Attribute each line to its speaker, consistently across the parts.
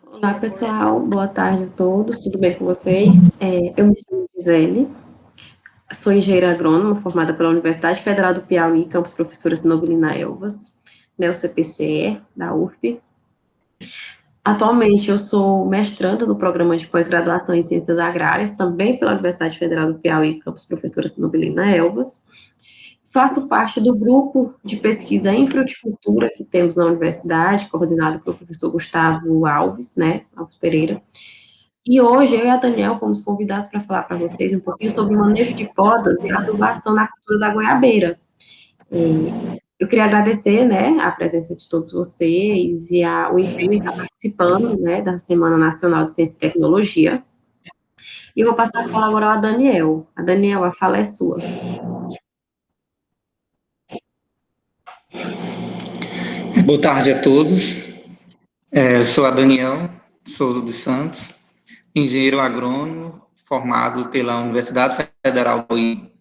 Speaker 1: Olá, pessoal. Boa tarde a todos. Tudo bem com vocês? Eu me chamo Gisele, sou engenheira agrônoma formada pela Universidade Federal do Piauí, campus Professora Sinobilina Elvas, né, o CPCE, da UFP. Atualmente, eu sou mestranda do programa de pós-graduação em Ciências Agrárias, também pela Universidade Federal do Piauí, campus Professora Sinobilina Elvas. Faço parte do grupo de pesquisa em fruticultura que temos na universidade, coordenado pelo professor Gustavo Alves, né, Alves Pereira. E hoje eu e a Daniel fomos convidados para falar para vocês um pouquinho sobre o manejo de podas e adubação na cultura da goiabeira. Eu queria agradecer, né, a presença de todos vocês e o empenho em estar participando, né, da Semana Nacional de Ciência e Tecnologia. E eu vou passar a palavra agora a Daniel. A Daniel, a fala é sua.
Speaker 2: Boa tarde a todos. Sou a Daniel Souza dos Santos, engenheiro agrônomo formado pela Universidade Federal do Piauí.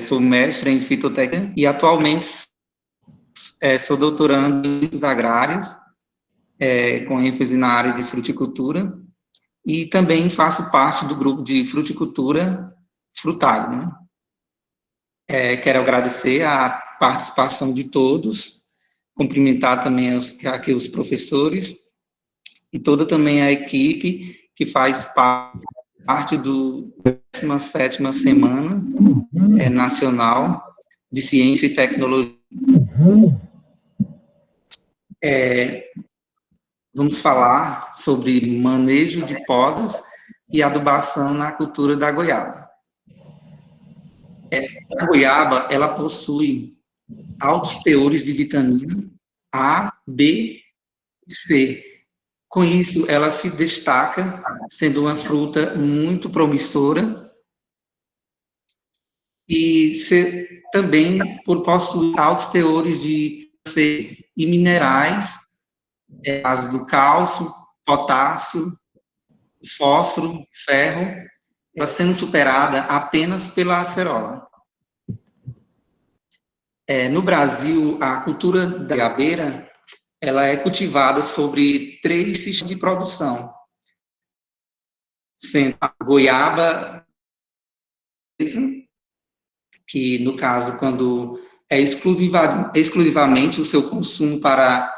Speaker 2: Sou mestre em fitotécnica e atualmente sou doutorando em ciências agrárias, com ênfase na área de fruticultura, e também faço parte do grupo de fruticultura Frutago, né? Quero agradecer a participação de todos, cumprimentar também aqui os professores e toda também a equipe que faz parte do 17ª Semana Nacional de Ciência e Tecnologia. Vamos falar sobre manejo de podas e adubação na cultura da goiaba. A goiaba, ela possui altos teores de vitamina A, B e C. Com isso, ela se destaca, sendo uma fruta muito promissora e também por possuir altos teores de C e minerais, as do cálcio, potássio, fósforo, ferro, ela sendo superada apenas pela acerola. No Brasil, a cultura da goiabeira, ela é cultivada sobre 3 sistemas de produção, sendo a goiaba, que no caso, quando é exclusivamente o seu consumo para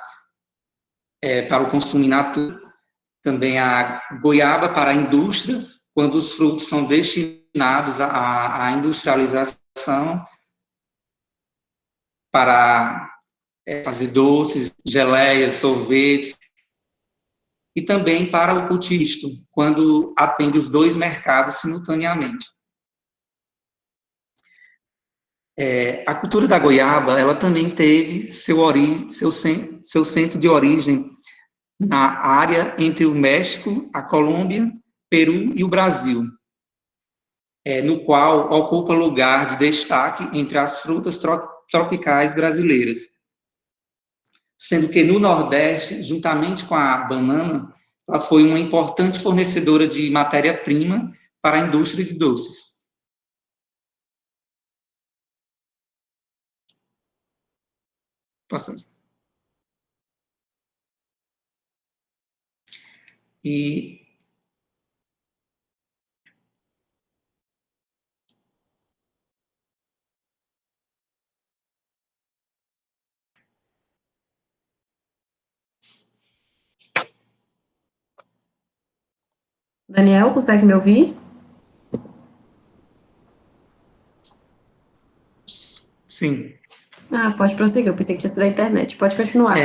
Speaker 2: o consumo in natura, também a goiaba para a indústria, quando os frutos são destinados à industrialização, para fazer doces, geleias, sorvetes, e também para o cultivo, quando atende os 2 mercados simultaneamente. A cultura da goiaba, ela também teve seu centro de origem na área entre o México, a Colômbia, Peru e o Brasil, no qual ocupa lugar de destaque entre as frutas tropicais brasileiras. Sendo que no Nordeste, juntamente com a banana, ela foi uma importante fornecedora de matéria-prima para a indústria de doces. Passando. E
Speaker 1: Daniel, consegue me ouvir?
Speaker 2: sim.
Speaker 1: Pode prosseguir. Eu pensei que tinha sido a internet. Pode continuar.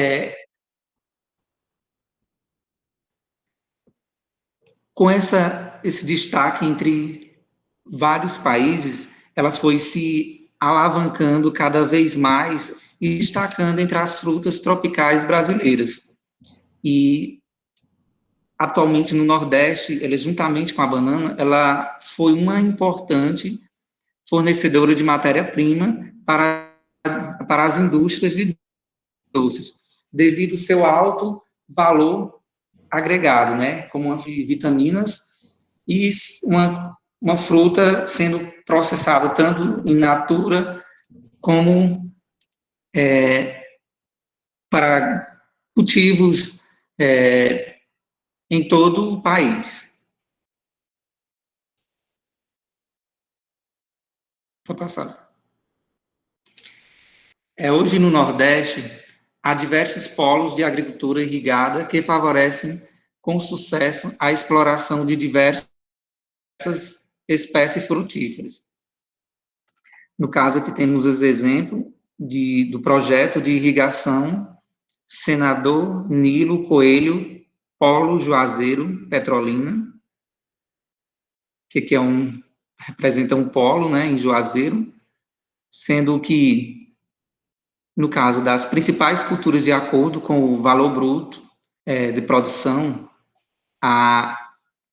Speaker 2: Com esse destaque entre vários países, ela foi se alavancando cada vez mais e destacando entre as frutas tropicais brasileiras. E atualmente no Nordeste, ela juntamente com a banana, ela foi uma importante fornecedora de matéria-prima para as indústrias de doces, devido ao seu alto valor agregado, né, como de vitaminas e uma fruta sendo processada tanto in natura como para cultivos em todo o país. Pode passar. Hoje, no Nordeste, há diversos polos de agricultura irrigada que favorecem com sucesso a exploração de diversas espécies frutíferas. No caso, aqui temos os exemplos do projeto de irrigação Senador Nilo Coelho Polo Juazeiro Petrolina, que representa um polo, né, em Juazeiro, sendo que, no caso das principais culturas de acordo com o valor bruto de produção, a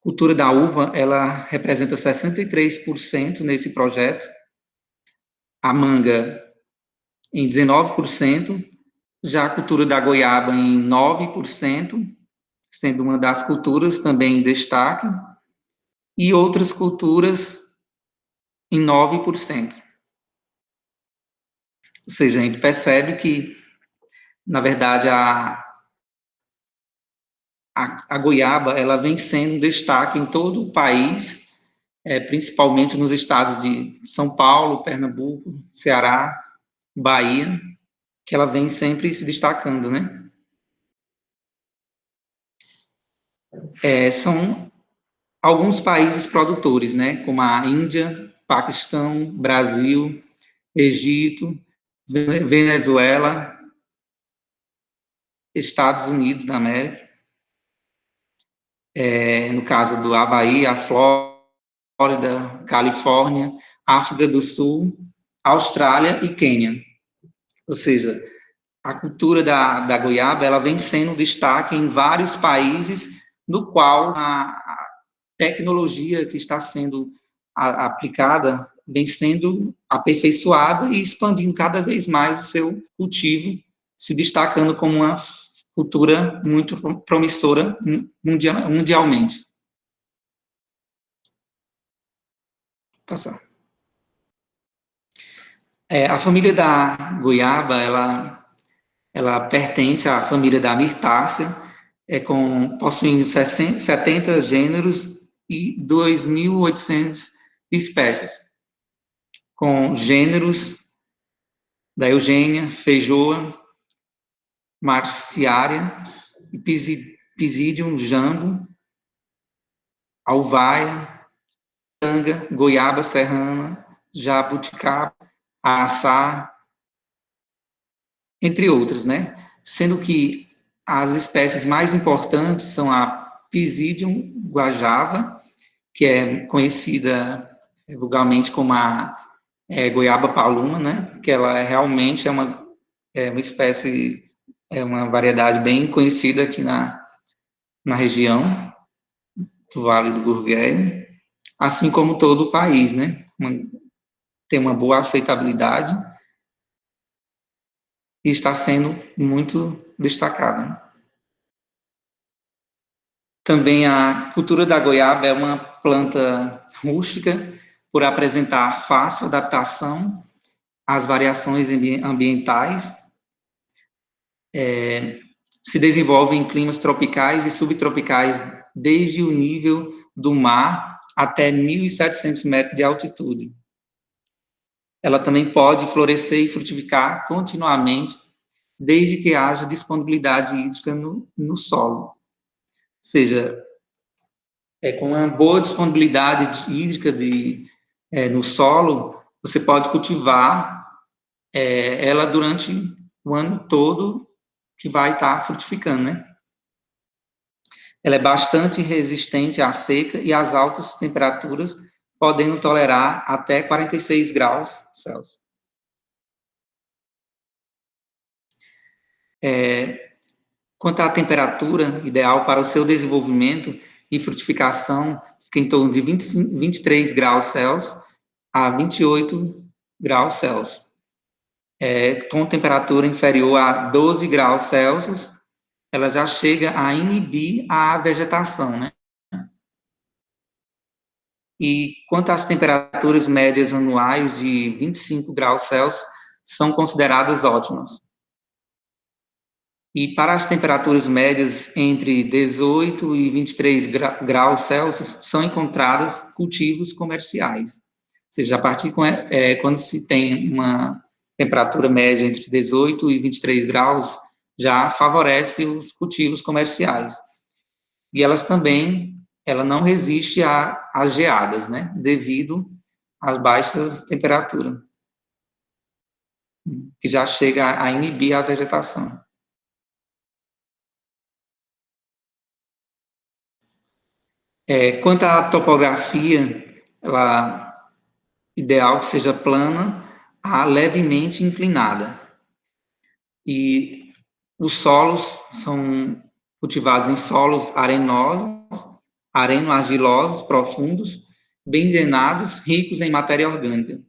Speaker 2: cultura da uva, ela representa 63% nesse projeto, a manga em 19%, já a cultura da goiaba em 9%, sendo uma das culturas também em destaque, e outras culturas em 9%. Ou seja, a gente percebe que, na verdade, a goiaba ela vem sendo um destaque em todo o país, principalmente nos estados de São Paulo, Pernambuco, Ceará, Bahia, que ela vem sempre se destacando, né? São alguns países produtores, né? Como a Índia, Paquistão, Brasil, Egito, Venezuela, Estados Unidos da América, no caso do Havaí, a Flórida, Califórnia, África do Sul, Austrália e Quênia. Ou seja, a cultura da goiaba ela vem sendo destaque em vários países, no qual a tecnologia que está sendo aplicada vem sendo aperfeiçoada e expandindo cada vez mais o seu cultivo, se destacando como uma cultura muito promissora mundialmente. Passar. A família da goiaba, ela pertence à família da mirtácea, possuindo 70 gêneros e 2.800 espécies, com gêneros da Eugênia, Feijoa, Marciária, Pisidium jambo, Alvaia, Tanga, Goiaba serrana, Jabuticaba, Açá, entre outras, né? Sendo que as espécies mais importantes são a Pisidium guajava, que é conhecida vulgarmente como a goiaba paluma, né? Que ela realmente é uma espécie, uma variedade bem conhecida aqui na região do Vale do Gurgueia, assim como todo o país, né? Tem uma boa aceitabilidade e está sendo muito destacada. Também a cultura da goiaba é uma planta rústica por apresentar fácil adaptação às variações ambientais, se desenvolve em climas tropicais e subtropicais desde o nível do mar até 1.700 metros de altitude. Ela também pode florescer e frutificar continuamente, desde que haja disponibilidade hídrica no solo. Ou seja, com uma boa disponibilidade hídrica no solo, você pode cultivar ela durante o ano todo que vai estar frutificando, né? Ela é bastante resistente à seca e às altas temperaturas, podendo tolerar até 46 graus Celsius. Quanto à temperatura ideal para o seu desenvolvimento e frutificação, fica em torno de 23 graus Celsius a 28 graus Celsius. Com temperatura inferior a 12 graus Celsius, ela já chega a inibir a vegetação, né? E quanto às temperaturas médias anuais de 25 graus Celsius, são consideradas ótimas. E para as temperaturas médias entre 18 e 23 graus Celsius, são encontradas cultivos comerciais. Ou seja, a partir quando se tem uma temperatura média entre 18 e 23 graus, já favorece os cultivos comerciais. E ela não resiste às geadas, né, devido às baixas temperaturas, que já chega a inibir a vegetação. Quanto à topografia, ela ideal que seja plana a levemente inclinada. E os solos são cultivados em solos areno-argilosos, profundos, bem drenados, ricos em matéria orgânica.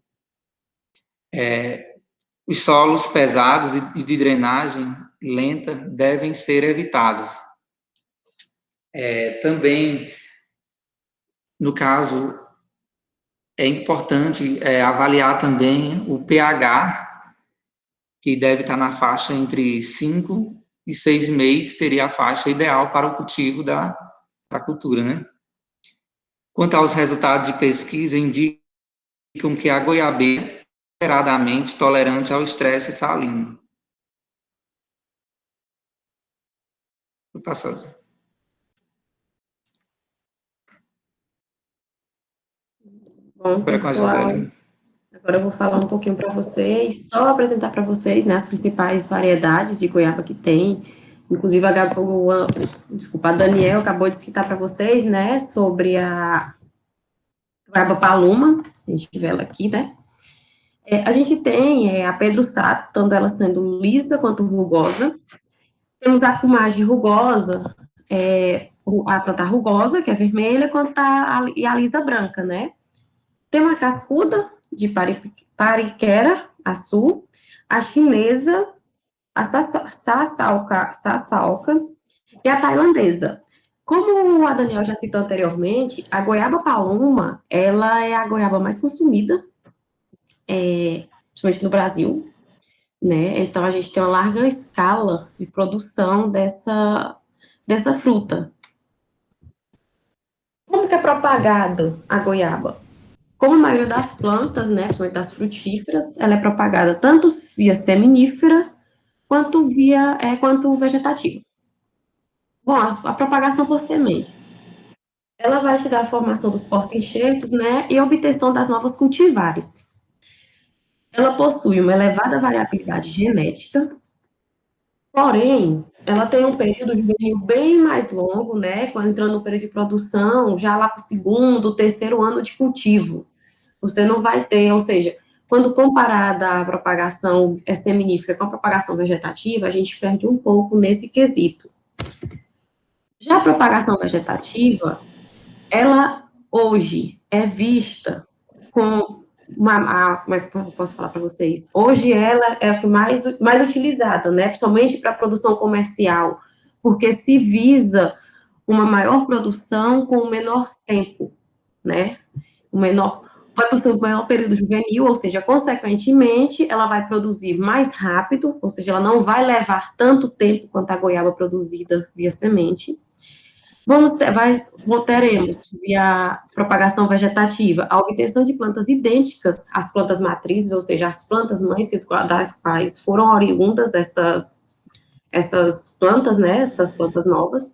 Speaker 2: Os solos pesados e de drenagem lenta devem ser evitados. Também, no caso, é importante avaliar também o pH, que deve estar na faixa entre 5 e 6,5, que seria a faixa ideal para o cultivo da cultura, né? Quanto aos resultados de pesquisa, indicam que a goiabeira é moderadamente tolerante ao estresse salino. Vou passar.
Speaker 1: Bom, pessoal, agora eu vou falar um pouquinho para vocês, só apresentar para vocês, né, as principais variedades de goiaba que tem. Inclusive, a Daniel acabou de citar para vocês, né, sobre a goiaba paluma, a gente vê ela aqui, né. A gente tem a Pedro Sato, tanto ela sendo lisa quanto rugosa. Temos a cumagem rugosa, a planta rugosa, que é vermelha, quanto e a lisa branca, né. Tem uma cascuda de pariquera, açu, a chinesa, a sassalca e a tailandesa. Como a Daniel já citou anteriormente, a goiaba paloma, ela é a goiaba mais consumida, principalmente no Brasil, né? Então, a gente tem uma larga escala de produção dessa fruta. Como que é propagado a goiaba? Como a maioria das plantas, né, principalmente das frutíferas, ela é propagada tanto via seminífera quanto quanto vegetativa. Bom, a propagação por sementes. Ela vai te dar a formação dos porta-enxertos, né, e a obtenção das novas cultivares. Ela possui uma elevada variabilidade genética, porém, ela tem um período juvenil bem mais longo, né, quando entrando no período de produção, já lá para o segundo, terceiro ano de cultivo. Você não vai ter, ou seja, quando comparada a propagação seminífera com a propagação vegetativa, a gente perde um pouco nesse quesito. Já a propagação vegetativa, ela hoje é vista com como é que eu posso falar para vocês? Hoje ela é a que mais utilizada, né? Principalmente para a produção comercial, porque se visa uma maior produção com o menor tempo, né? Vai possuir o maior período juvenil, ou seja, consequentemente, ela vai produzir mais rápido, ou seja, ela não vai levar tanto tempo quanto a goiaba produzida via semente. Teremos, via propagação vegetativa, a obtenção de plantas idênticas às plantas matrizes, ou seja, as plantas mães das quais foram oriundas essas plantas, né, essas plantas novas.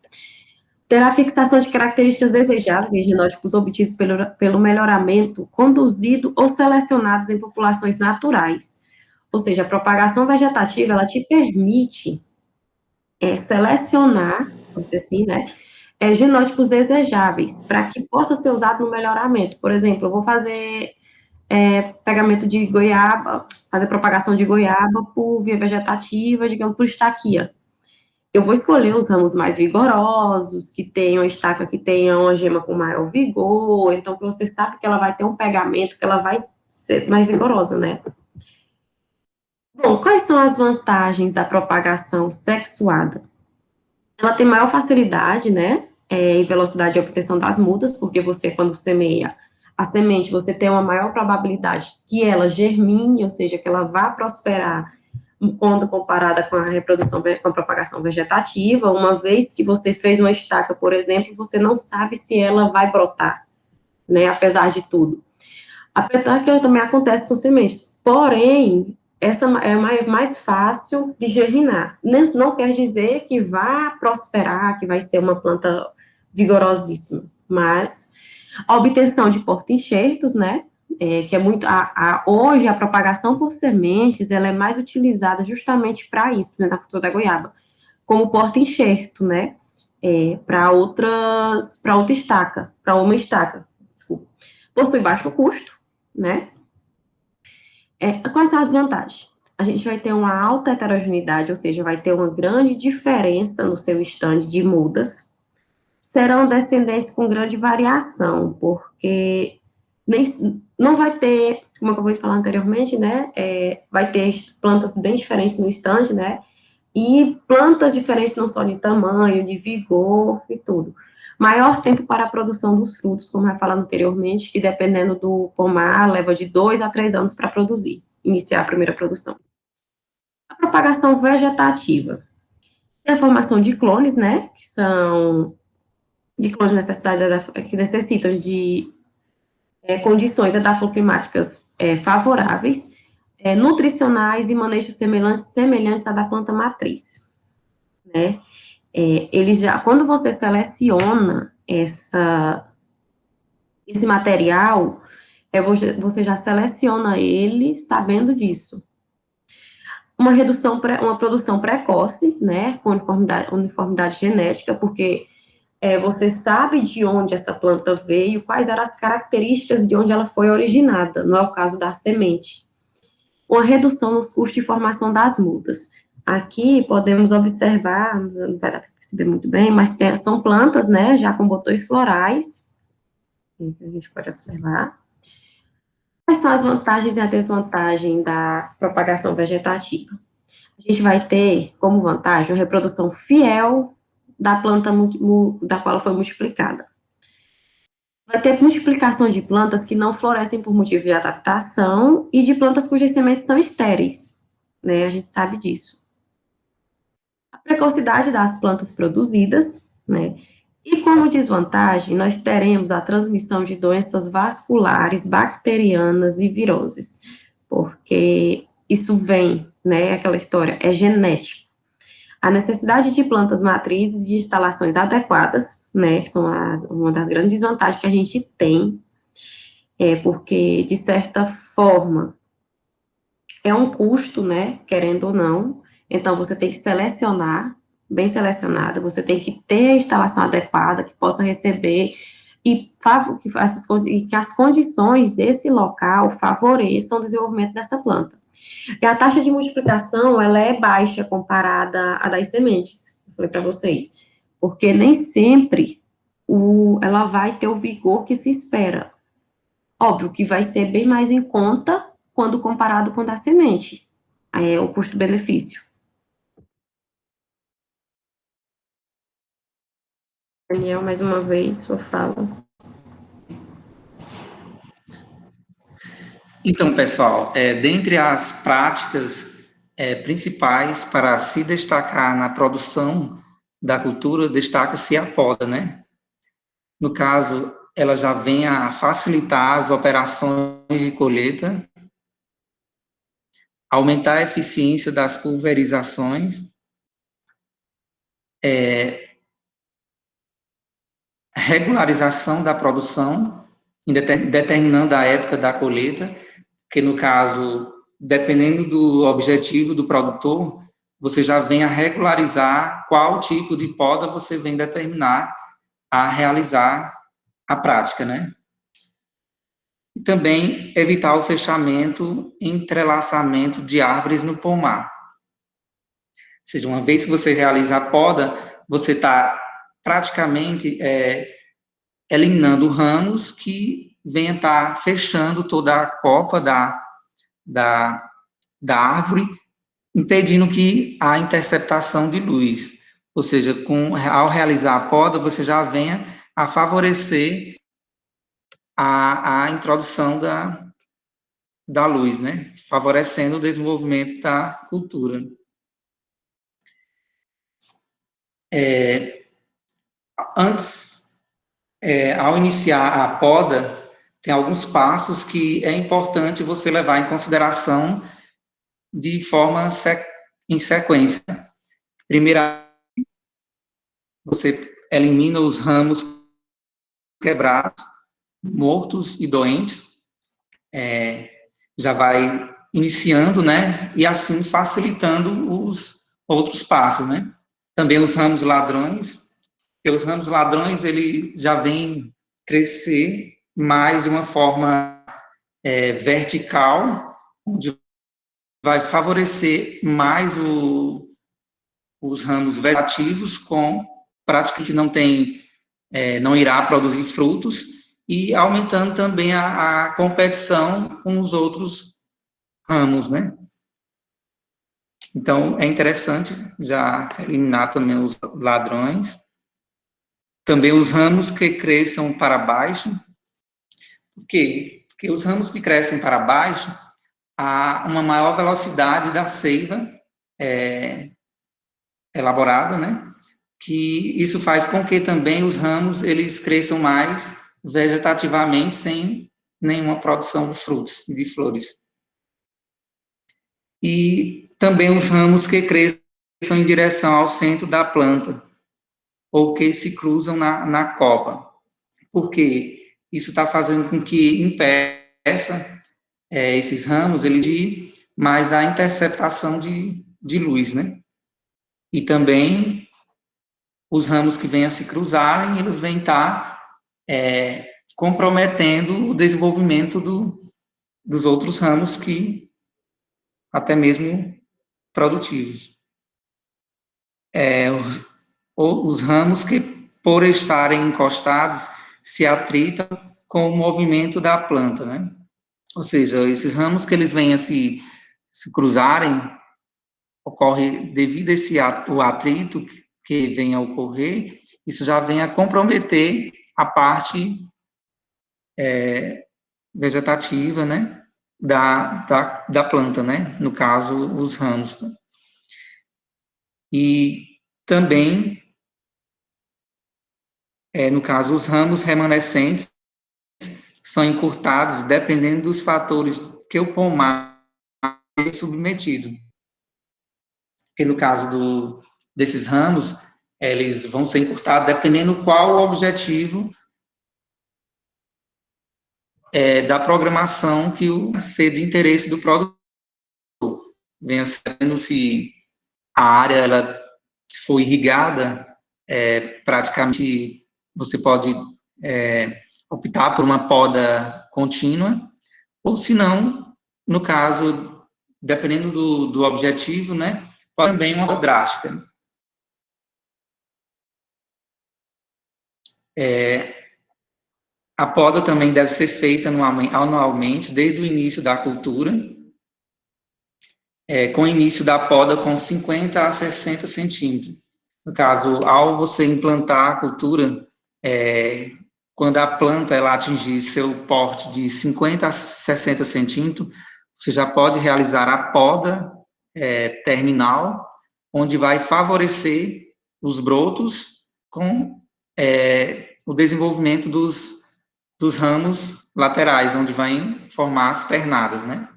Speaker 1: Terá a fixação de características desejáveis em genótipos obtidos pelo melhoramento, conduzido ou selecionados em populações naturais. Ou seja, a propagação vegetativa, ela te permite selecionar, vamos dizer assim, né, genótipos desejáveis, para que possa ser usado no melhoramento. Por exemplo, eu vou fazer pegamento de goiaba, fazer propagação de goiaba por via vegetativa, digamos, por estaquia. Eu vou escolher os ramos mais vigorosos, que tenham a estaca que tenha uma gema com maior vigor, então que você sabe que ela vai ter um pegamento, que ela vai ser mais vigorosa, né? Bom, quais são as vantagens da propagação sexuada? Ela tem maior facilidade, né, em velocidade de obtenção das mudas, porque você, quando semeia a semente, você tem uma maior probabilidade que ela germine, ou seja, que ela vá prosperar quando comparada com a reprodução, com a propagação vegetativa, uma vez que você fez uma estaca, por exemplo, você não sabe se ela vai brotar, né, apesar de tudo. Apesar que também acontece com sementes, porém, essa é mais fácil de germinar. Não quer dizer que vá prosperar, que vai ser uma planta vigorosíssima, mas a obtenção de porta-enxertos, né, que é muito, hoje a propagação por sementes, ela é mais utilizada justamente para isso, né, na cultura da goiaba, como porta-enxerto, né, para outra estaca, para uma estaca, desculpa. Possui baixo custo, né, quais são as vantagens? A gente vai ter uma alta heterogeneidade, ou seja, vai ter uma grande diferença no seu estande de mudas. Serão descendentes com grande variação, porque não vai ter, como eu acabei de falar anteriormente, né? Vai ter plantas bem diferentes no estande, né? E plantas diferentes não só de tamanho, de vigor e tudo. Maior tempo para a produção dos frutos, como eu falei anteriormente, que dependendo do pomar, leva de 2 a 3 anos para produzir, iniciar a primeira produção. A propagação vegetativa. Tem a formação de clones, né, que são de clones que necessitam de condições adafoclimáticas favoráveis, nutricionais e manejo semelhantes à da planta matriz, né? Quando você seleciona esse material, você já seleciona ele sabendo disso. Uma produção precoce, né, com uniformidade genética, porque você sabe de onde essa planta veio, quais eram as características de onde ela foi originada, não é o caso da semente. Uma redução nos custos de formação das mudas. Aqui podemos observar, não vai dar para perceber muito bem, mas são plantas, né, já com botões florais, que a gente pode observar. Quais são as vantagens e a desvantagem da propagação vegetativa? A gente vai ter como vantagem a reprodução fiel da planta da qual ela foi multiplicada. Vai ter multiplicação de plantas que não florescem por motivo de adaptação e de plantas cujas sementes são estéreis, né? A gente sabe disso. A precocidade das plantas produzidas, né? E como desvantagem, nós teremos a transmissão de doenças vasculares, bacterianas e viroses, porque isso vem, né? Aquela história, é genético. A necessidade de plantas matrizes de instalações adequadas, né, que são uma das grandes desvantagens que a gente tem, porque, de certa forma, é um custo, né, querendo ou não, então você tem que selecionar, bem selecionada, você tem que ter a instalação adequada, que possa receber, e que as condições desse local favoreçam o desenvolvimento dessa planta. E a taxa de multiplicação, ela é baixa comparada à das sementes, eu falei para vocês, porque nem sempre ela vai ter o vigor que se espera. Óbvio que vai ser bem mais em conta quando comparado com a da semente, o custo-benefício. Daniel, mais uma vez, sua fala.
Speaker 2: Então, pessoal, dentre as práticas principais para se destacar na produção da cultura, destaca-se a poda, né? No caso, ela já vem a facilitar as operações de colheita, aumentar a eficiência das pulverizações, regularização da produção, determinando a época da colheita, que no caso, dependendo do objetivo do produtor, você já vem a regularizar qual tipo de poda você vem determinar a realizar a prática, né? E também evitar o fechamento e entrelaçamento de árvores no pomar. Ou seja, uma vez que você realiza a poda, você está praticamente eliminando ramos que venham estar fechando toda a copa da árvore, impedindo que a interceptação de luz. Ou seja, ao realizar a poda, você já venha a favorecer a introdução da luz, né? Favorecendo o desenvolvimento da cultura. Antes, ao iniciar a poda, tem alguns passos que é importante você levar em consideração de forma em sequência. Primeiro, você elimina os ramos quebrados, mortos e doentes, já vai iniciando, né, e assim facilitando os outros passos, né. Também os ramos ladrões, porque os ramos ladrões, ele já vem crescer mais de uma forma vertical, onde vai favorecer mais os ramos vegetativos, com praticamente não irá produzir frutos, e aumentando também a competição com os outros ramos, né? Então, é interessante já eliminar também os ladrões. Também os ramos que cresçam para baixo. Por quê? Porque os ramos que crescem para baixo, há uma maior velocidade da seiva elaborada, né? Que isso faz com que também os ramos, eles cresçam mais vegetativamente, sem nenhuma produção de frutos e de flores. E também os ramos que cresçam em direção ao centro da planta, ou que se cruzam na copa. Porque isso está fazendo com que impeça esses ramos, eles de mais a interceptação de luz, né? E também os ramos que vêm a se cruzarem, eles vêm estar comprometendo o desenvolvimento dos outros ramos, que até mesmo produtivos. Os ramos que, por estarem encostados, se atritam com o movimento da planta, né? Ou seja, esses ramos que eles vêm a se cruzarem, ocorre devido a o atrito que vem a ocorrer, isso já vem a comprometer a parte vegetativa, né, da planta, né, no caso, os ramos. Tá? E também, no caso, os ramos remanescentes são encurtados dependendo dos fatores que o pomar é submetido. Porque no caso desses ramos, eles vão ser encurtados dependendo qual o objetivo da programação que o ser de interesse do produtor. Venha sabendo se a área ela for irrigada, praticamente você pode optar por uma poda contínua, ou se não, no caso, dependendo do objetivo, né, pode também uma poda drástica. A poda também deve ser feita anualmente, desde o início da cultura, com o início da poda com 50 a 60 centímetros. No caso, ao você implantar a cultura, quando a planta ela atingir seu porte de 50 a 60 centímetros, você já pode realizar a poda terminal, onde vai favorecer os brotos com o desenvolvimento dos ramos laterais, onde vai formar as pernadas, né?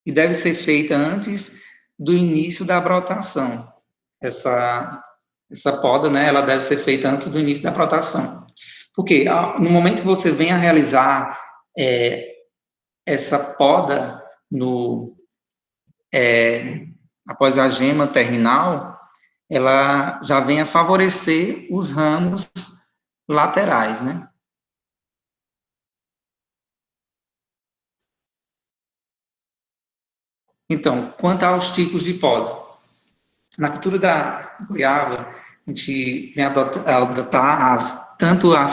Speaker 2: E deve ser feita antes do início da brotação. Essa poda, né, ela deve ser feita antes do início da brotação. Porque no momento que você vem a realizar essa poda após a gema terminal, ela já vem a favorecer os ramos laterais, né? Então, quanto aos tipos de poda, na cultura da goiaba, a gente vem adotar tanto a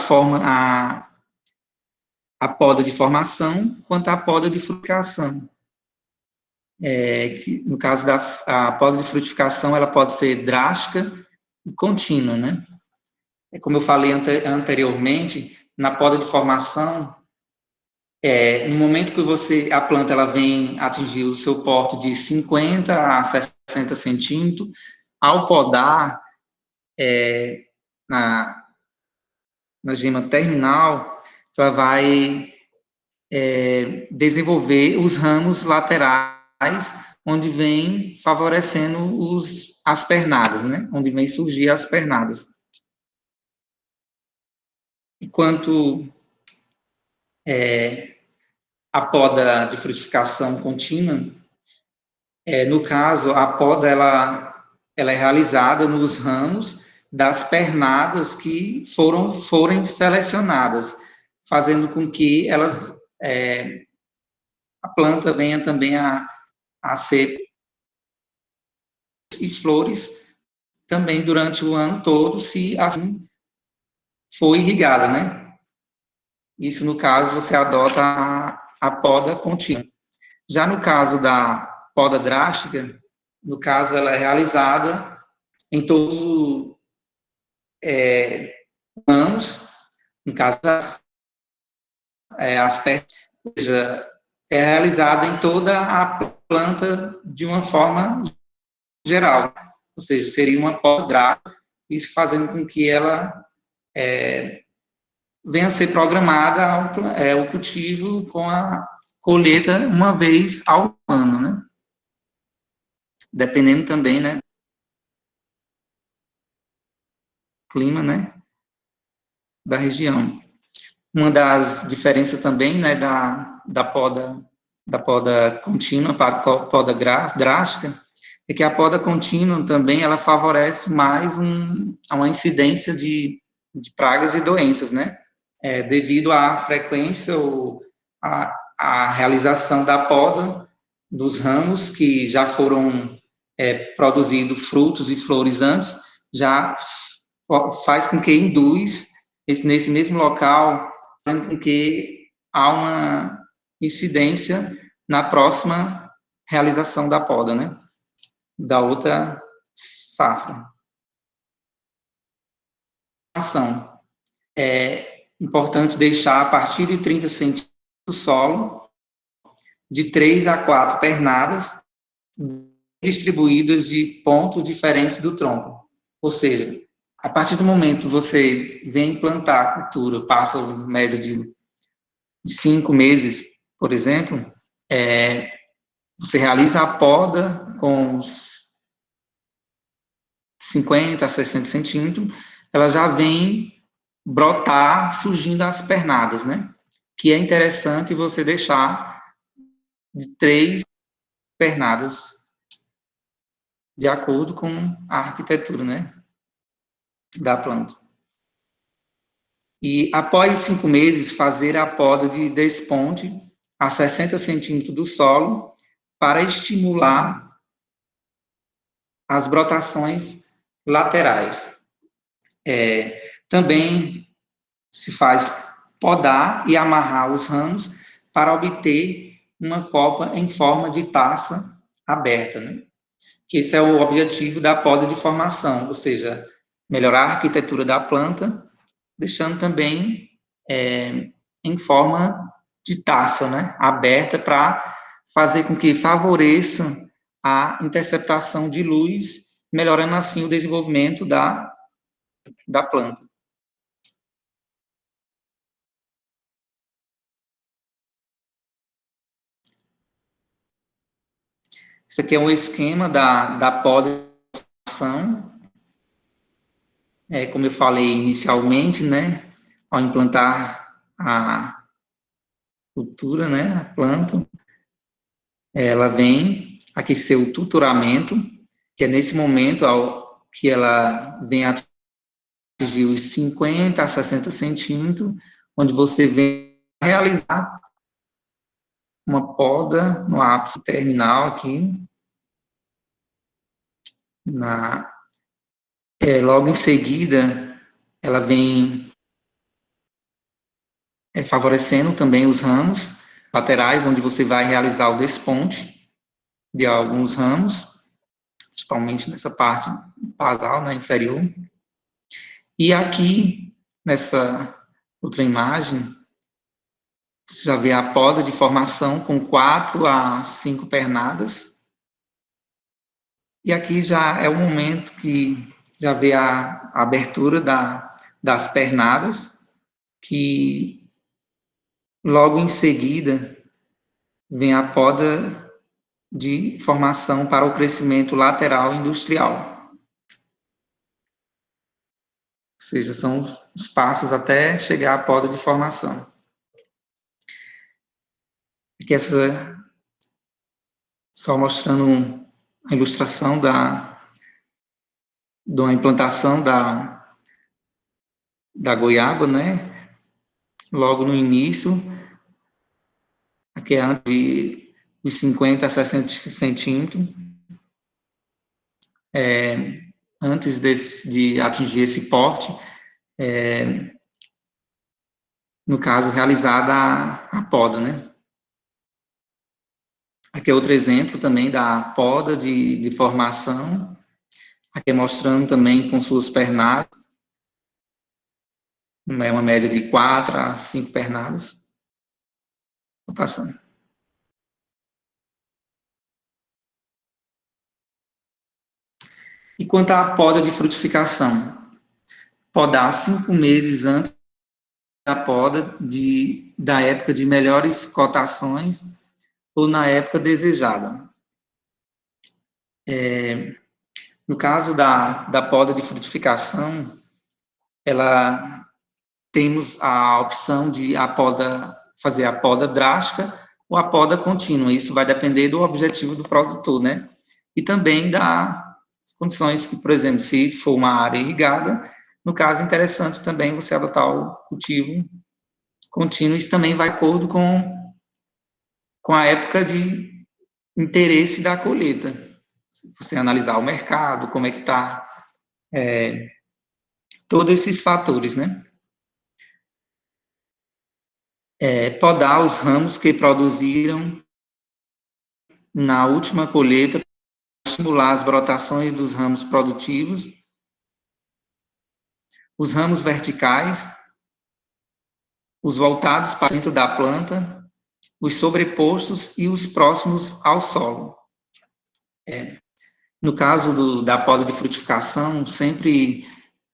Speaker 2: poda de formação quanto a poda de frutificação. Que, no caso a poda de frutificação, ela pode ser drástica e contínua, né? Como eu falei anteriormente, na poda de formação, no momento que a planta ela vem atingir o seu porte de 50 a 60 centímetros, ao podar na gema terminal, ela vai desenvolver os ramos laterais, onde vem favorecendo as pernadas, né? Onde vem surgir as pernadas. Enquanto a poda de frutificação contínua, no caso, a poda ela é realizada nos ramos das pernadas que forem selecionadas, fazendo com que a planta venha também a ser e flores também durante o ano todo, se assim for irrigada, né? Isso, no caso, você adota a poda contínua. Já no caso da poda drástica, no caso, ela é realizada em todos os ramos, no caso, ou seja, é realizada em toda a planta de uma forma geral, ou seja, seria uma poda drástica, isso fazendo com que ela venha a ser programada o cultivo com a colheita uma vez ao ano, né? Dependendo também, né, clima, né, da região. Uma das diferenças também, né, da poda contínua para a poda drástica, é que a poda contínua também, ela favorece mais uma incidência de pragas e doenças, né, devido à frequência ou à realização da poda dos ramos que já foram produzidos frutos e flores antes, já faz com que induz, nesse mesmo local, fazendo com que há uma incidência na próxima realização da poda, né, da outra safra. É importante deixar, a partir de 30 centímetros do solo, de 3 a 4 pernadas, distribuídas de pontos diferentes do tronco. Ou seja, a partir do momento que você vem plantar a cultura, passa uma média de 5 meses, por exemplo, você realiza a poda com 50 a 60 centímetros, ela já vem brotar, surgindo as pernadas, né? Que é interessante você deixar de 3 pernadas, de acordo com a arquitetura, né, da planta. E após 5 meses, fazer a poda de desponte a 60 centímetros do solo para estimular as brotações laterais. Também se faz podar e amarrar os ramos para obter uma copa em forma de taça aberta, né? Que esse é o objetivo da poda de formação, ou seja, melhorar a arquitetura da planta, deixando também em forma de taça, né, aberta, para fazer com que favoreça a interceptação de luz, melhorando assim o desenvolvimento da planta. Esse aqui é um esquema da podação. Como eu falei inicialmente, né, ao implantar a cultura, né, a planta, ela vem aquecer o tutoramento, que é nesse momento que ela vem atingir os 50 a 60 centímetros, onde você vem realizar uma poda no ápice terminal aqui, logo em seguida, ela vem favorecendo também os ramos laterais, onde você vai realizar o desponte de alguns ramos, principalmente nessa parte basal, né, inferior. E aqui, nessa outra imagem, Você já vê a poda de formação com 4 a 5 pernadas. E aqui já é o momento que já vê a abertura das pernadas, que logo em seguida vem a poda de formação para o crescimento lateral industrial. Ou seja, são os passos até chegar à poda de formação. Aqui só mostrando a ilustração de uma implantação da goiaba, né? Logo no início, aqui é de 50 a 60 centímetros. Antes de atingir esse porte, no caso, realizada a poda, né? Aqui é outro exemplo também da poda de formação, aqui mostrando também com suas pernadas, uma média de 4 a 5 pernadas. Estou passando. E quanto à poda de frutificação? Podar 5 meses antes da poda da época de melhores cotações ou na época desejada. No caso da poda de frutificação, temos a opção de fazer a poda drástica ou a poda contínua. Isso vai depender do objetivo do produtor, né? E também das condições que, por exemplo, se for uma área irrigada, no caso, é interessante também você adotar o cultivo contínuo. Isso também vai de acordo com a época de interesse da colheita. Se você analisar o mercado, como é que está, todos esses fatores, né? Podar os ramos que produziram na última colheita para estimular as brotações dos ramos produtivos, os ramos verticais, os voltados para dentro da planta, os sobrepostos e os próximos ao solo. No caso da poda de frutificação, sempre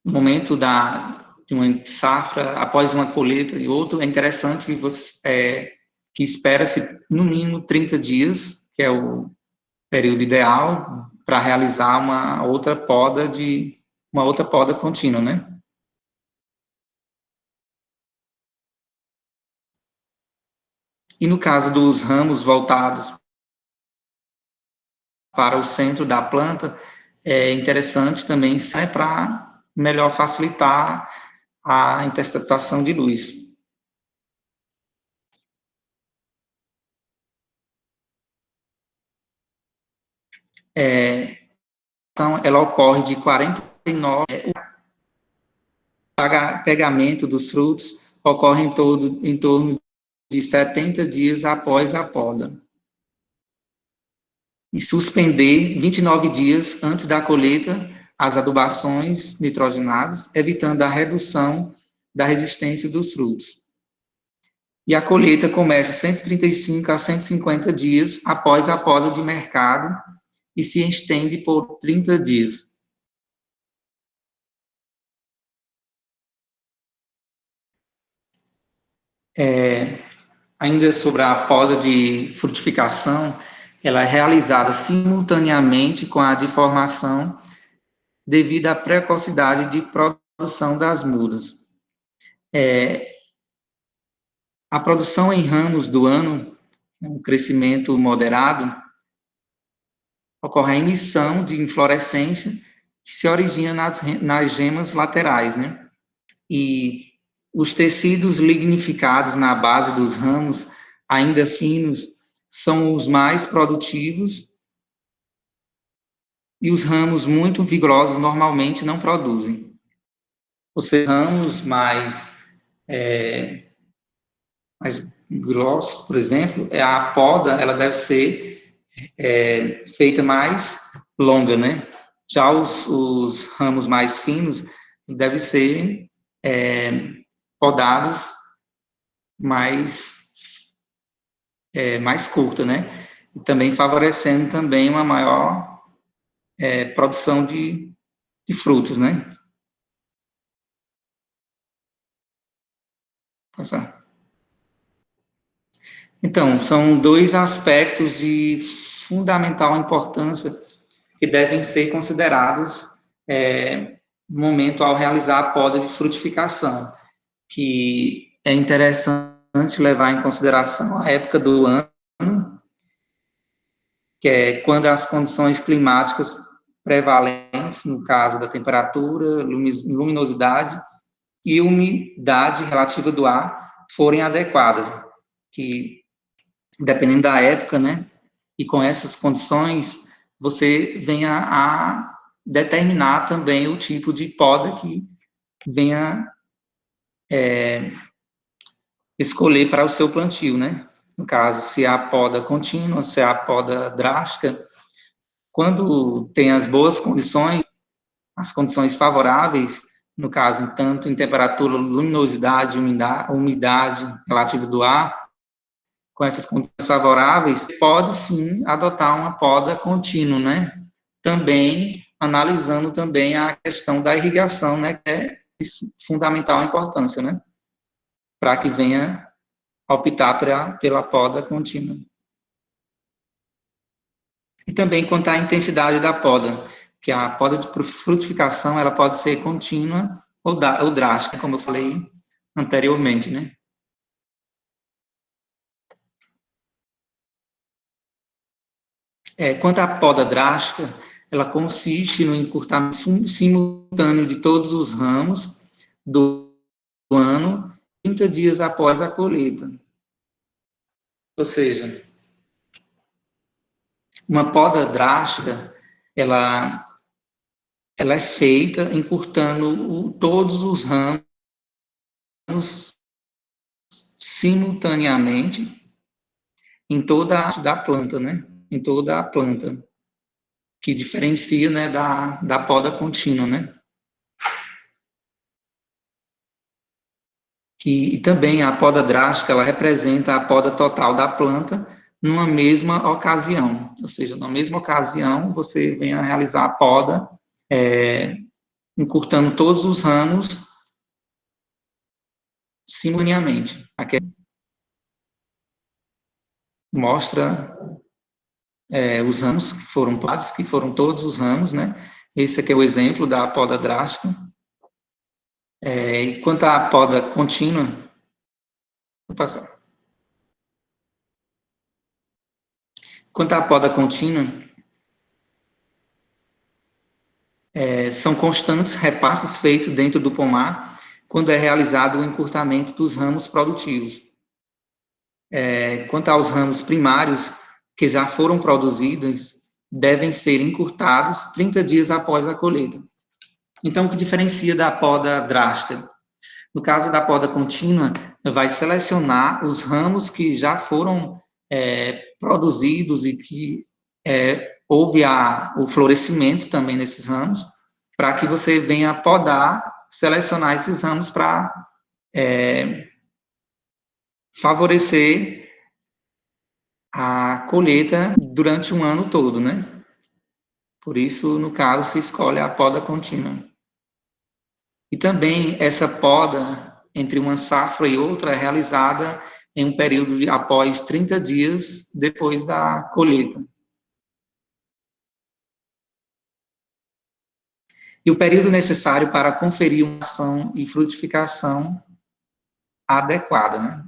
Speaker 2: no momento de uma safra, após uma colheita e outra, é interessante que espera-se no mínimo 30 dias, que é o período ideal para realizar uma outra poda contínua, né? E no caso dos ramos voltados para o centro da planta, é interessante também, né, para melhor facilitar a interceptação de luz. Então, ela ocorre de 49, o pegamento dos frutos ocorre em torno de 70 dias após a poda. E suspender 29 dias antes da colheita as adubações nitrogenadas, evitando a redução da resistência dos frutos. E a colheita começa 135 a 150 dias após a poda de mercado e se estende por 30 dias. Ainda sobre a poda de frutificação, ela é realizada simultaneamente com a de formação devido à precocidade de produção das mudas. A produção em ramos do ano, um crescimento moderado, ocorre a emissão de inflorescência que se origina nas gemas laterais, né? E os tecidos lignificados na base dos ramos, ainda finos, são os mais produtivos e os ramos muito vigorosos normalmente não produzem. Os ramos mais grossos, por exemplo, a poda ela deve ser feita mais longa, né? Já os ramos mais finos devem ser podados mais mais curta, né? E também favorecendo também uma maior produção de frutos, né? Passar. Então, são dois aspectos de fundamental importância que devem ser considerados no momento ao realizar a poda de frutificação, que é interessante levar em consideração a época do ano, que é quando as condições climáticas prevalentes, no caso da temperatura, luminosidade e umidade relativa do ar, forem adequadas, que dependendo da época, né, e com essas condições, você venha a determinar também o tipo de poda que venha escolher para o seu plantio, né? No caso, se há poda contínua, se há poda drástica, quando tem as boas condições, as condições favoráveis, no caso, tanto em temperatura, luminosidade, umidade relativa do ar, com essas condições favoráveis, pode sim adotar uma poda contínua, né? Também analisando também a questão da irrigação, né? Que é de fundamental importância, né? Para que venha optar pela poda contínua. E também quanto à intensidade da poda, que a poda de frutificação ela pode ser contínua ou drástica, como eu falei anteriormente, né? Quanto à poda drástica, ela consiste no encurtamento simultâneo de todos os ramos do ano, 30 dias após a colheita. Ou seja, uma poda drástica, ela é feita encurtando todos os ramos simultaneamente em toda a arte da planta, né? Em toda a planta, que diferencia, né, da poda contínua, né? E também a poda drástica, ela representa a poda total da planta numa mesma ocasião, ou seja, na mesma ocasião você vem a realizar a poda, encurtando todos os ramos simultaneamente. Aqui mostra os ramos que foram podados, que foram todos os ramos, né? Esse aqui é o exemplo da poda drástica. E quanto à poda contínua, vou passar. Quanto à poda contínua, são constantes repasses feitos dentro do pomar quando é realizado o encurtamento dos ramos produtivos. Quanto aos ramos primários, que já foram produzidos, devem ser encurtados 30 dias após a colheita. Então, o que diferencia da poda drástica? No caso da poda contínua, vai selecionar os ramos que já foram produzidos e que houve o florescimento também nesses ramos, para que você venha podar, selecionar esses ramos para favorecer a colheita durante um ano todo, né? Por isso, no caso, se escolhe a poda contínua. E também essa poda entre uma safra e outra é realizada em um período de após 30 dias depois da colheita. E o período necessário para conferir uma ação e frutificação adequada, né?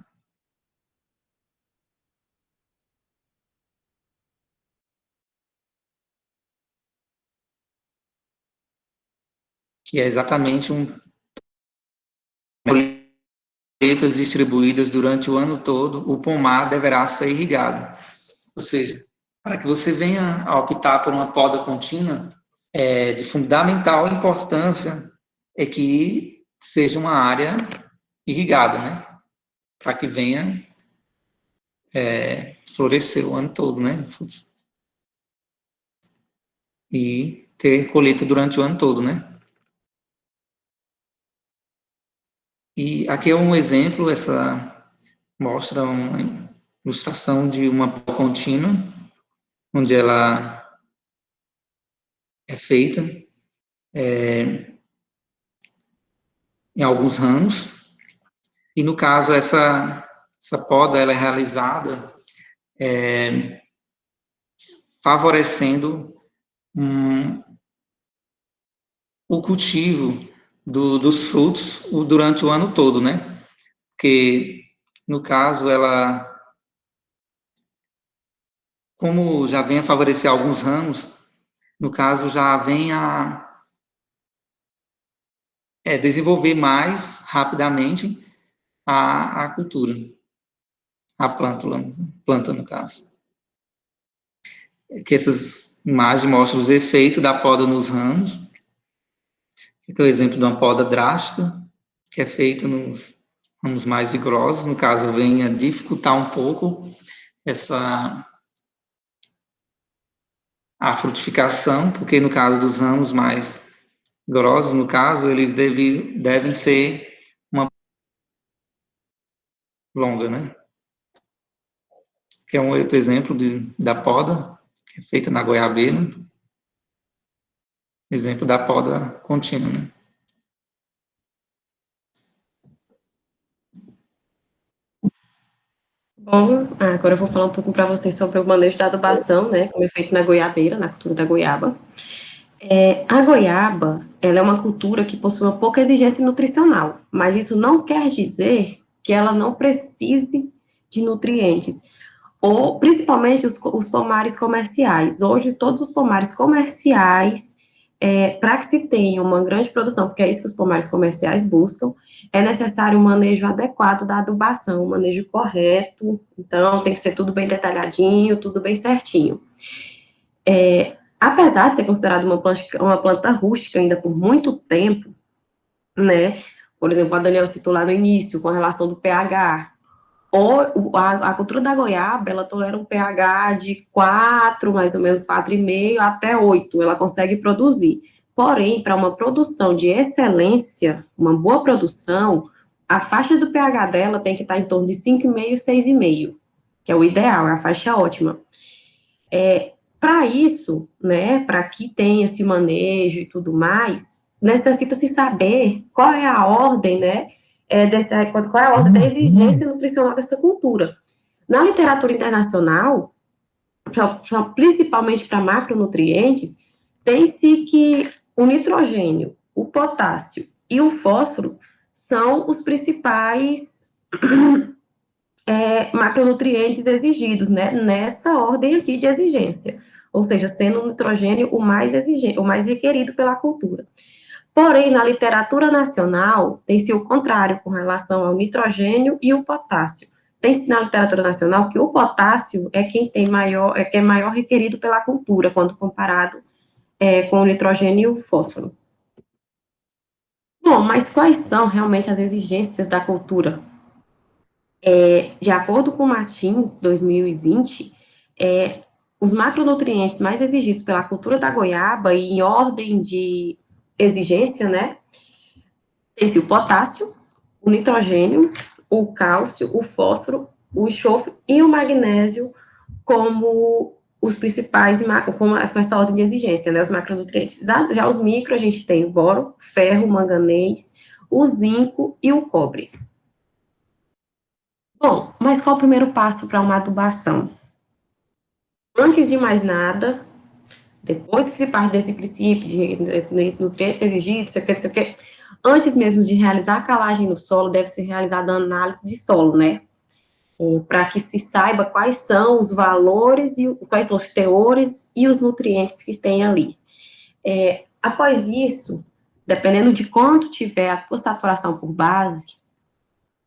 Speaker 2: Que é exatamente colheitas distribuídas durante o ano todo, o pomar deverá ser irrigado. Ou seja, para que você venha a optar por uma poda contínua, de fundamental importância é que seja uma área irrigada, né? Para que venha florescer o ano todo, né? E ter colheita durante o ano todo, né? E aqui é um exemplo, essa mostra ilustração de uma poda contínua, onde ela é feita em alguns ramos, e no caso essa poda ela é realizada favorecendo o cultivo dos frutos durante o ano todo, né? Porque, no caso, ela, como já vem a favorecer alguns ramos, no caso, já vem a desenvolver mais rapidamente a cultura, a planta, no caso. Que essas imagens mostram os efeitos da poda nos ramos, que é o exemplo de uma poda drástica, que é feita nos ramos mais vigorosos, no caso, vem a dificultar um pouco a frutificação, porque no caso dos ramos mais grossos, no caso, eles devem ser uma longa, né? Que é um outro exemplo da poda, que é feita na goiabeira, exemplo da poda contínua, né?
Speaker 1: Bom, agora eu vou falar um pouco para vocês sobre o manejo da adubação, né, como é feito na goiabeira, na cultura da goiaba. A goiaba, ela é uma cultura que possui uma pouca exigência nutricional, mas isso não quer dizer que ela não precise de nutrientes, ou principalmente os pomares comerciais. Hoje, todos os pomares comerciais, para que se tenha uma grande produção, porque é isso que os pomares comerciais buscam, é necessário um manejo adequado da adubação, um manejo correto, então tem que ser tudo bem detalhadinho, tudo bem certinho. Apesar de ser considerada uma planta rústica ainda por muito tempo, né? Por exemplo, a Daniel citou lá no início, com a relação do pH. A cultura da goiaba, ela tolera um pH de 4, mais ou menos 4,5 até 8, ela consegue produzir. Porém, para uma produção de excelência, uma boa produção, a faixa do pH dela tem que estar em torno de 5,5, 6,5, que é o ideal, é a faixa ótima. Para isso, né, para que tenha esse manejo e tudo mais, necessita-se saber qual é a ordem, né, qual é a ordem da exigência nutricional dessa cultura. Na literatura internacional, principalmente para macronutrientes, tem-se que o nitrogênio, o potássio e o fósforo são os principais macronutrientes exigidos, né, nessa ordem aqui de exigência, ou seja, sendo o nitrogênio o mais exigente, o mais requerido pela cultura. Porém, na literatura nacional, tem-se o contrário com relação ao nitrogênio e o potássio. Tem-se na literatura nacional que o potássio é quem é maior requerido pela cultura, quando comparado com o nitrogênio e o fósforo. Bom, mas quais são realmente as exigências da cultura? De acordo com Martins, 2020, os macronutrientes mais exigidos pela cultura da goiaba, e em ordem de exigência, né, tem-se o potássio, o nitrogênio, o cálcio, o fósforo, o enxofre e o magnésio como os principais, como essa ordem de exigência, né, os macronutrientes. Já os micro, a gente tem o boro, ferro, manganês, o zinco e o cobre. Bom, mas qual o primeiro passo para uma adubação? Antes de mais nada, depois que se parte desse princípio de nutrientes exigidos, sei o que, antes mesmo de realizar a calagem no solo, deve ser realizada a análise de solo, né? Para que se saiba quais são os valores, quais são os teores e os nutrientes que tem ali. Após isso, dependendo de quanto tiver a tua saturação por base,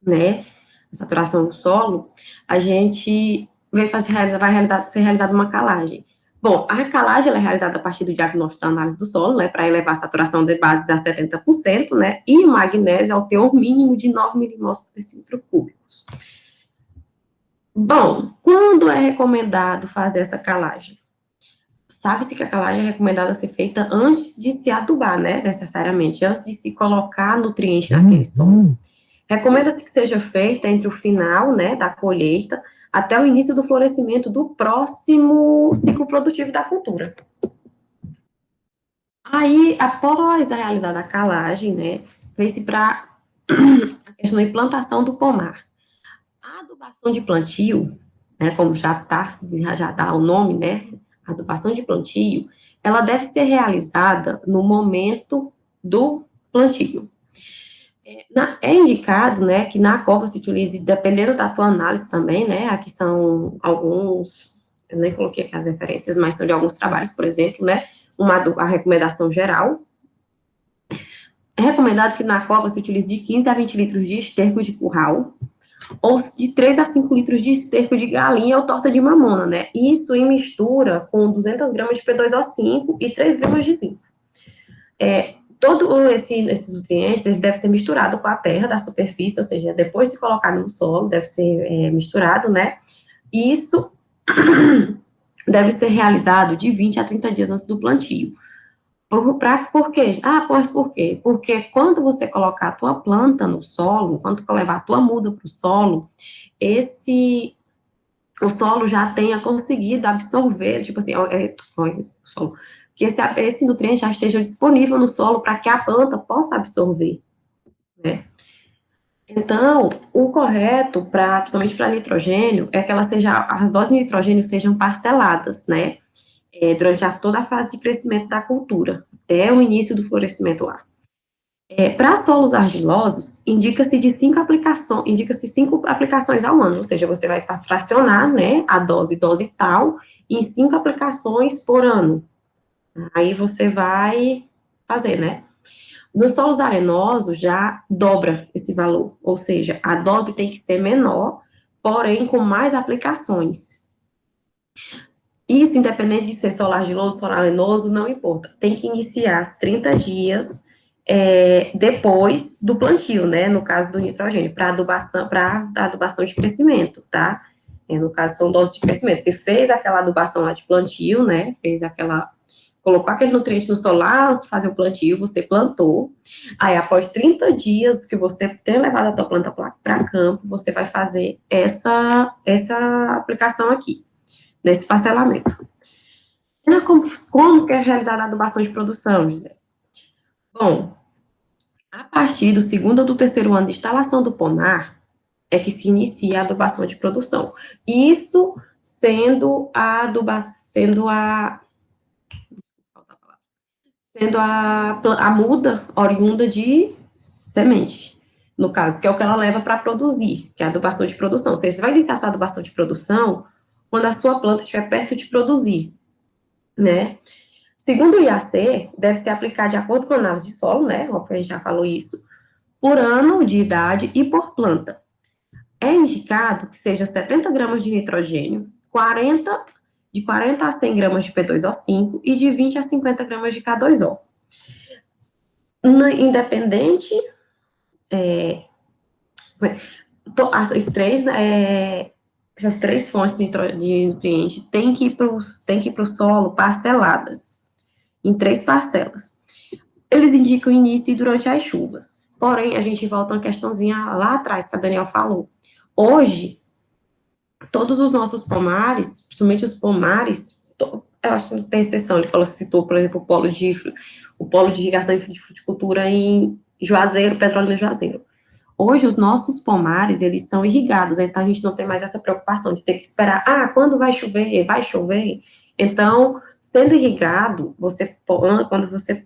Speaker 1: né, a saturação do solo, a gente vai ser realizada uma calagem. Bom, a calagem ela é realizada a partir do diagnóstico da análise do solo, né, para elevar a saturação de bases a 70%, né, e o magnésio ao teor mínimo de 9 milimols por decímetro cúbicos. Bom, quando é recomendado fazer essa calagem? Sabe-se que a calagem é recomendada ser feita antes de se adubar, né, necessariamente, antes de se colocar nutriente naquele solo. Recomenda-se que seja feita entre o final, né, da colheita, até o início do florescimento do próximo ciclo produtivo da cultura. Aí, após a realizada a calagem, né, vem-se para a questão da implantação do pomar. A adubação de plantio, né, como já dá o nome, né, adubação de plantio, ela deve ser realizada no momento do plantio. É indicado, né, que na cova se utilize, dependendo da tua análise também, né, aqui são alguns, eu nem coloquei aqui as referências, mas são de alguns trabalhos, por exemplo, né, a recomendação geral. É recomendado que na cova se utilize de 15 a 20 litros de esterco de curral, ou de 3 a 5 litros de esterco de galinha ou torta de mamona, né? Isso em mistura com 200 gramas de P2O5 e 3 gramas de zinco. Esses nutrientes, eles devem ser misturados com a terra da superfície, ou seja, depois de colocado no solo, deve ser misturado, né? E isso deve ser realizado de 20 a 30 dias antes do plantio. Por quê? Pois por quê? Porque quando você colocar a tua planta no solo, quando tu levar a tua muda para o solo, o solo já tenha conseguido absorver, tipo assim, o solo, que esse nutriente já esteja disponível no solo para que a planta possa absorver, né? Então, o correto, principalmente para nitrogênio, é que as doses de nitrogênio sejam parceladas, né? Durante toda a fase de crescimento da cultura, até o início do florescimento lá. Para solos argilosos, indica-se 5 aplicações ao ano, ou seja, você vai fracionar, né, a dose tal, em 5 aplicações por ano. Aí você vai fazer, né? Nos solos arenosos, já dobra esse valor, ou seja, a dose tem que ser menor, porém com mais aplicações. Isso, independente de ser solo argiloso, solo arenoso, não importa. Tem que iniciar as 30 dias depois do plantio, né? No caso do nitrogênio, para adubação de crescimento, tá? No caso, são doses de crescimento. Se fez aquela adubação lá de plantio, né? Colocou aquele nutriente no solo lá, antes de fazer o plantio, você plantou. Aí, após 30 dias que você tem levado a tua planta para campo, você vai fazer essa aplicação aqui, nesse parcelamento. Como que é realizada a adubação de produção, José? Bom, a partir do segundo ou do terceiro ano de instalação do pomar, é que se inicia a adubação de produção. Isso sendo a muda oriunda de semente, no caso, que é o que ela leva para produzir, que é a adubação de produção. Ou seja, você vai iniciar a sua adubação de produção quando a sua planta estiver perto de produzir, né? Segundo o IAC, deve ser aplicado de acordo com a análise de solo, né? A gente já falou isso, por ano de idade e por planta. É indicado que seja 70 gramas de nitrogênio, de 40 a 100 gramas de P2O5 e de 20 a 50 gramas de K2O. Independente, essas três fontes de nutriente têm que ir para o solo parceladas, em 3 parcelas. Eles indicam início e durante as chuvas. Porém, a gente volta uma questãozinha lá atrás, que a Daniel falou. Hoje, todos os nossos pomares, principalmente os pomares, eu acho que não tem exceção, citou, por exemplo, o polo de irrigação de fruticultura em Juazeiro, Petrolina Juazeiro. Hoje, os nossos pomares, eles são irrigados, então a gente não tem mais essa preocupação de ter que esperar, quando vai chover? Vai chover? Então, sendo irrigado, quando você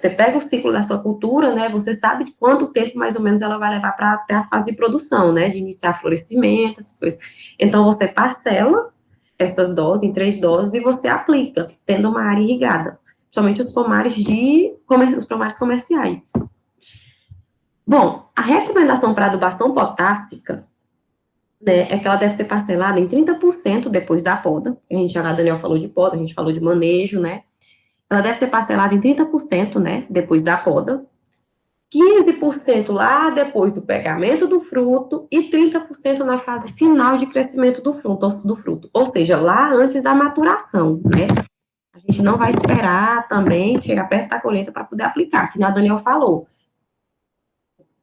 Speaker 1: pega o ciclo da sua cultura, né, você sabe de quanto tempo, mais ou menos, ela vai levar para até a fase de produção, né, de iniciar florescimento, essas coisas. Então, você parcela essas doses em 3 doses e você aplica, tendo uma área irrigada, somente os pomares comerciais. Bom, a recomendação para adubação potássica, né, é que ela deve ser parcelada em 30% depois da poda. A Daniel falou de poda, a gente falou de manejo, né? Ela deve ser parcelada em 30%, né, depois da poda, 15% lá depois do pegamento do fruto e 30% na fase final de crescimento do fruto, ou seja, lá antes da maturação, né? A gente não vai esperar também chegar perto da colheita para poder aplicar, que a Daniel falou.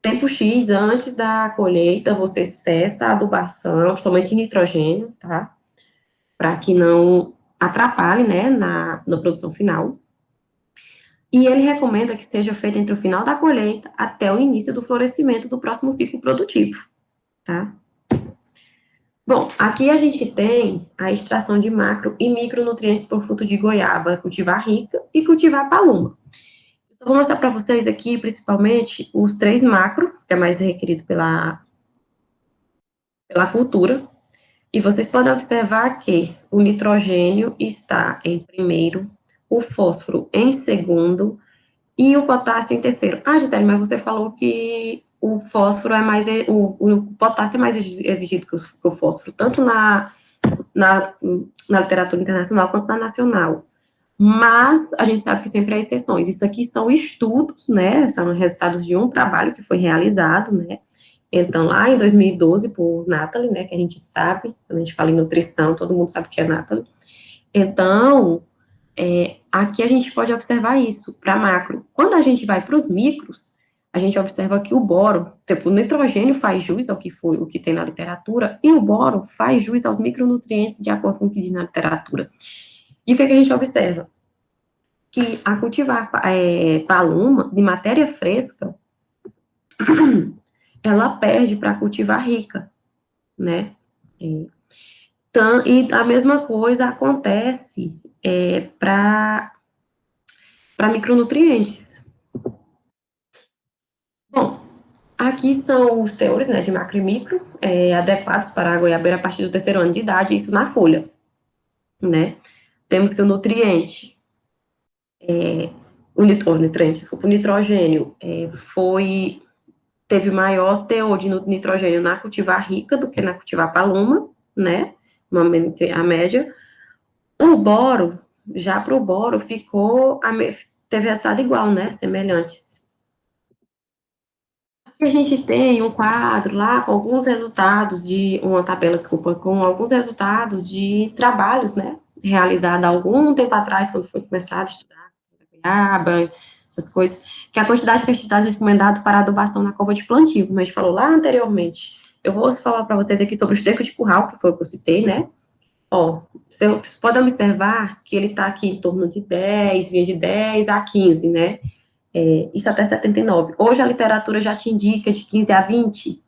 Speaker 1: tempo X antes da colheita, você cessa a adubação, principalmente nitrogênio, tá? Para que não atrapalhe, né, na produção final. E ele recomenda que seja feito entre o final da colheita até o início do florescimento do próximo ciclo produtivo, tá? Bom, aqui a gente tem a extração de macro e micronutrientes por fruto de goiaba, cultivar rica e cultivar paluma. Eu só vou mostrar para vocês aqui, principalmente, os 3 macro, que é mais requerido pela cultura, e vocês podem observar que o nitrogênio está em primeiro, o fósforo em segundo e o potássio em terceiro. Ah, Gisele, mas você falou que o fósforo é mais, o potássio é mais exigido que o fósforo, tanto na literatura internacional quanto na nacional. Mas a gente sabe que sempre há exceções. Isso aqui são estudos, né? São resultados de um trabalho que foi realizado, né? Então, lá em 2012, por Nathalie, né? Que a gente sabe, quando a gente fala em nutrição, todo mundo sabe que é Nathalie. Então, aqui a gente pode observar isso para macro. Quando a gente vai para os micros, a gente observa que o boro, tipo, o nitrogênio faz jus ao que foi, o que tem na literatura, e o boro faz jus aos micronutrientes de acordo com o que diz na literatura. E o que, é que a gente observa? Que a cultivar paluma de matéria fresca, ela perde para cultivar rica, né? E a mesma coisa acontece para micronutrientes. Bom, aqui são os teores, né, de macro e micro, adequados para a goiabeira a partir do terceiro ano de idade, isso na folha, né? Temos que o nutriente, o nitrogênio teve maior teor de nitrogênio na cultivar rica do que na cultivar paluma, né? A média. O boro, já para o boro, teve resultado igual, né? Semelhantes. Aqui a gente tem um quadro lá com alguns resultados uma tabela, desculpa, com alguns resultados de trabalhos, né? Realizado há algum tempo atrás, quando foi começado a estudar goiaba, essas coisas, que a quantidade de pesticida recomendada para adubação na cova de plantio, como a gente falou lá anteriormente. Eu vou falar para vocês aqui sobre o esterco de curral, que foi o que eu citei, né? Ó, você pode observar que ele está aqui em torno de 10, vinha de 10 a 15, né? Isso até 79. Hoje a literatura já te indica de 15 a 20,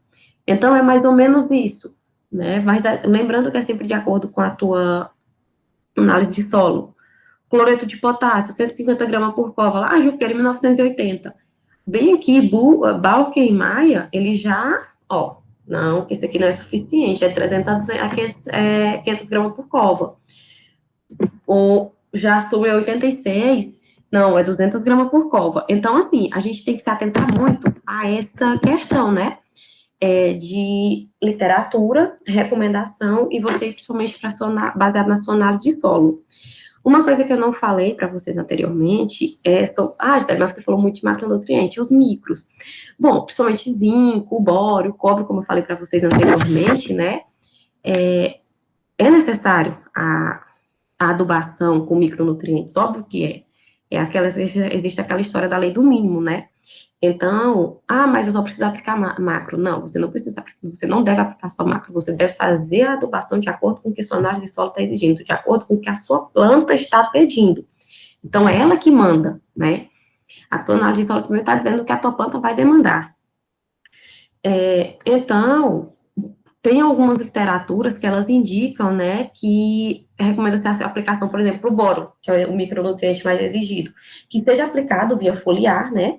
Speaker 1: então é mais ou menos isso, né? Mas lembrando que é sempre de acordo com a tua análise de solo. Cloreto de potássio, 150 gramas por cova, lá, Juqueira, 1980. Bem aqui, Balker e Maia, ele já, ó, não, que esse aqui não é suficiente, é 300 a 500 gramas por cova. Ou já sobre 86, não, é 200 gramas por cova. Então, assim, a gente tem que se atentar muito a essa questão, né? De literatura, recomendação, e você, principalmente, baseado na sua análise de solo. Uma coisa que eu não falei para vocês anteriormente mas você falou muito de macronutriente, os micros. Bom, principalmente zinco, bório, cobre, como eu falei para vocês anteriormente, né? É necessário a adubação com micronutrientes, óbvio que é. Existe aquela história da lei do mínimo, né? Então, mas eu só preciso aplicar macro. Não, você não precisa, você não deve aplicar só macro, você deve fazer a adubação de acordo com o que sua análise de solo está exigindo, de acordo com o que a sua planta está pedindo. Então, é ela que manda, né? A tua análise de solo primeiro está dizendo o que a tua planta vai demandar. Então, tem algumas literaturas que elas indicam, né, que recomenda-se a aplicação, por exemplo, o boro, que é o micronutriente mais exigido, que seja aplicado via foliar, né,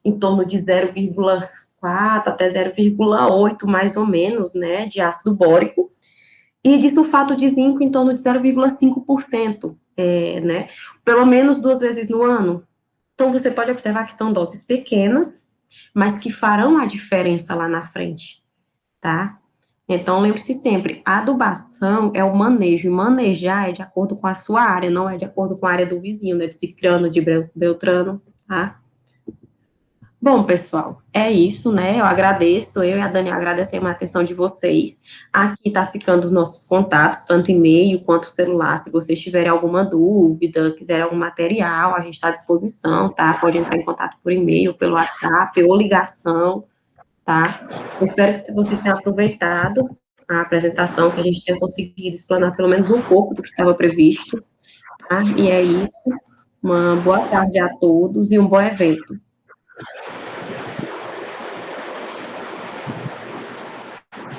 Speaker 1: em torno de 0,4 até 0,8, mais ou menos, né, de ácido bórico, e de sulfato de zinco em torno de 0,5%, né, pelo menos 2 vezes no ano. Então, você pode observar que são doses pequenas, mas que farão a diferença lá na frente, tá? Então, lembre-se sempre, a adubação é o manejo, e manejar é de acordo com a sua área, não é de acordo com a área do vizinho, né, de Cicrano, de Beltrano, tá? Bom, pessoal, é isso, né? Eu e a Dani agradecemos a atenção de vocês. Aqui tá ficando os nossos contatos, tanto e-mail quanto celular. Se vocês tiverem alguma dúvida, quiserem algum material, a gente está à disposição, tá? Pode entrar em contato por e-mail, pelo WhatsApp ou ligação, tá? Eu espero que vocês tenham aproveitado a apresentação, que a gente tenha conseguido explanar pelo menos um pouco do que estava previsto, tá? E é isso. Uma boa tarde a todos e um bom evento.